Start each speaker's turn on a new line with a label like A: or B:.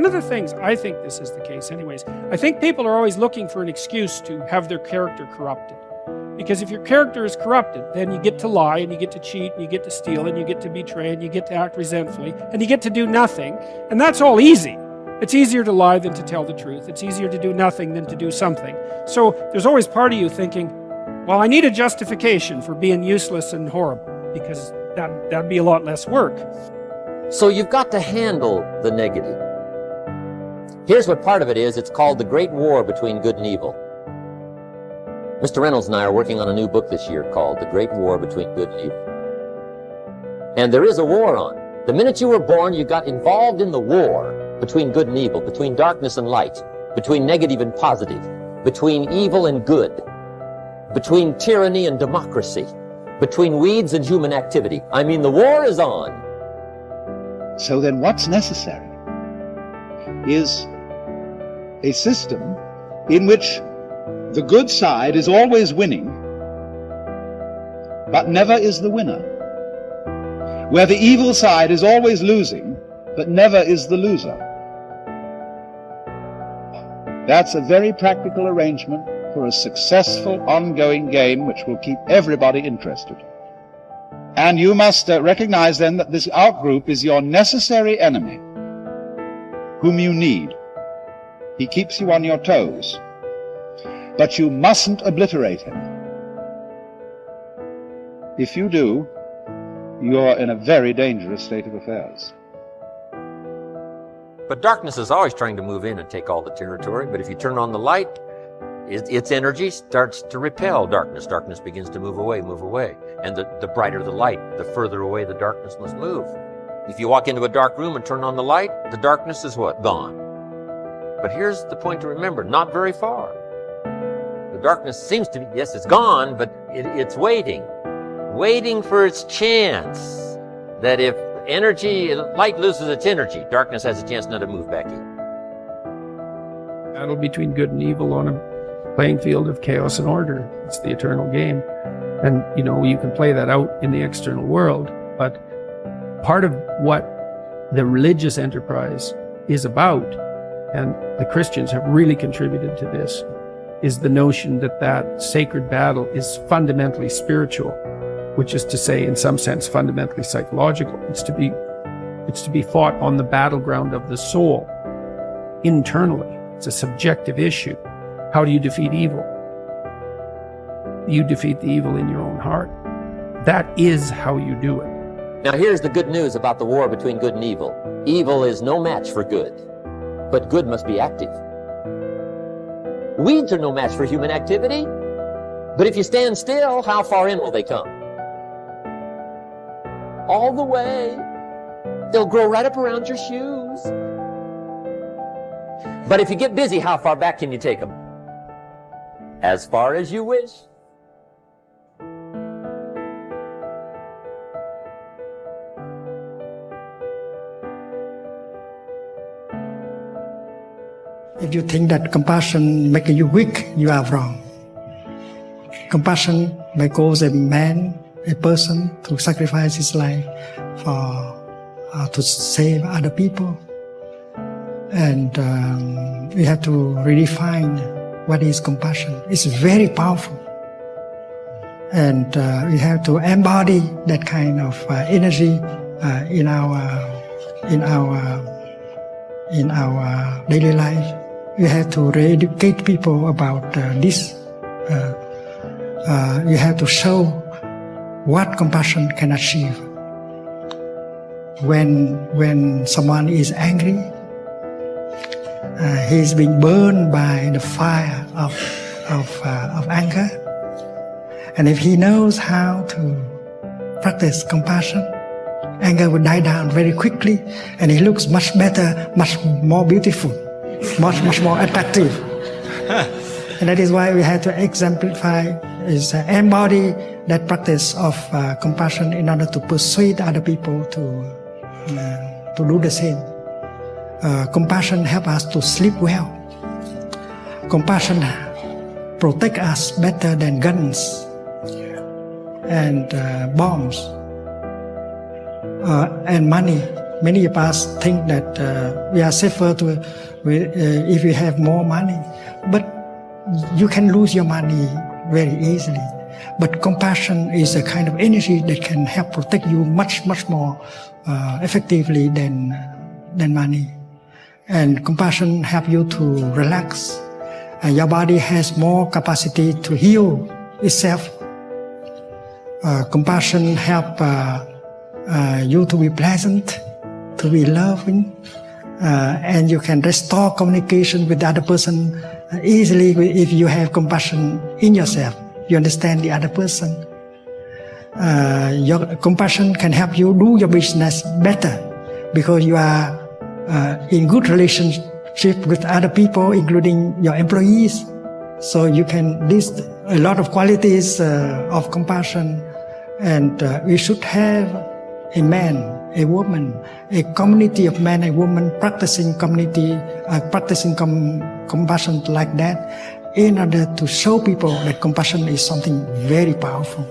A: One of the things, I think this is the case anyways, I think people are always looking for an excuse to have their character corrupted. Because if your character is corrupted, then you get to lie, and you get to cheat, and you get to steal, and you get to betray, and you get to act resentfully, and you get to do nothing. And that's all easy. It's easier to lie than to tell the truth. It's easier to do nothing than to do something. So there's always part of you thinking, well, I need a justification for being useless and horrible, because that'd be a lot less work.
B: So you've got to handle the negative. Here's what part of it is. It's called the Great War Between Good and Evil. Mr. Reynolds and I are working on a new book this year called The Great War Between Good and Evil. And there is a war on. The minute you were born, you got involved in the war between good and evil, between darkness and light, between negative and positive, between evil and good, between tyranny and democracy, between weeds and human activity. I mean, the war is on.
C: So then what's necessary is a system in which the good side is always winning, but never is the winner. Where the evil side is always losing, but never is the loser. That's a very practical arrangement for a successful ongoing game which will keep everybody interested. And you must recognize then that this outgroup is your necessary enemy, whom you need. He keeps you on your toes. But you mustn't obliterate him. If you do, you're in a very dangerous state of affairs.
B: But darkness is always trying to move in and take all the territory. But if you turn on the light, its energy starts to repel darkness. Darkness begins to move away. And the brighter the light, the further away the darkness must move. If you walk into a dark room and turn on the light, the darkness is what? Gone. But here's the point to remember, not very far. The darkness seems to be, yes, it's gone, but it's waiting for its chance. That if light loses its energy, darkness has a chance now to move back in.
A: Battle between good and evil on a playing field of chaos and order. It's the eternal game. And, you can play that out in the external world, but part of what the religious enterprise is about, and the Christians have really contributed to this, is the notion that sacred battle is fundamentally spiritual, which is to say, in some sense, fundamentally psychological. It's to be fought on the battleground of the soul, internally. It's a subjective issue. How do you defeat evil? You defeat the evil in your own heart. That is how you do it.
B: Now here's the good news about the war between good and evil. Evil is no match for good, but good must be active. Weeds are no match for human activity, but if you stand still, how far in will they come? All the way. They'll grow right up around your shoes. But if you get busy, how far back can you take them? As far as you wish.
D: If you think that compassion makes you weak, you are wrong. Compassion may cause a person to sacrifice his life to save other people. And we have to redefine what is compassion. It's very powerful. And we have to embody that kind of energy in our daily life. We have to re-educate people about this. You have to show what compassion can achieve. When someone is angry, he's being burned by the fire of anger. And if he knows how to practice compassion, anger will die down very quickly, and he looks much better, much more beautiful, much more attractive. And that is why we have to exemplify, embody that practice of compassion in order to persuade other people to do the same. Compassion helps us to sleep well. Compassion protects us better than guns and bombs and money. Many of us think that we are safer if we have more money, but you can lose your money very easily. But compassion is a kind of energy that can help protect you much more effectively than money. And compassion help you to relax. And your body has more capacity to heal itself. Compassion help you to be pleasant, to be loving, and you can restore communication with the other person easily if you have compassion in yourself. You understand the other person. Your compassion can help you do your business better because you are in good relationship with other people, including your employees. So you can list a lot of qualities of compassion, and we should have a man, a woman, a community of men and women practicing compassion like that, in order to show people that compassion is something very powerful.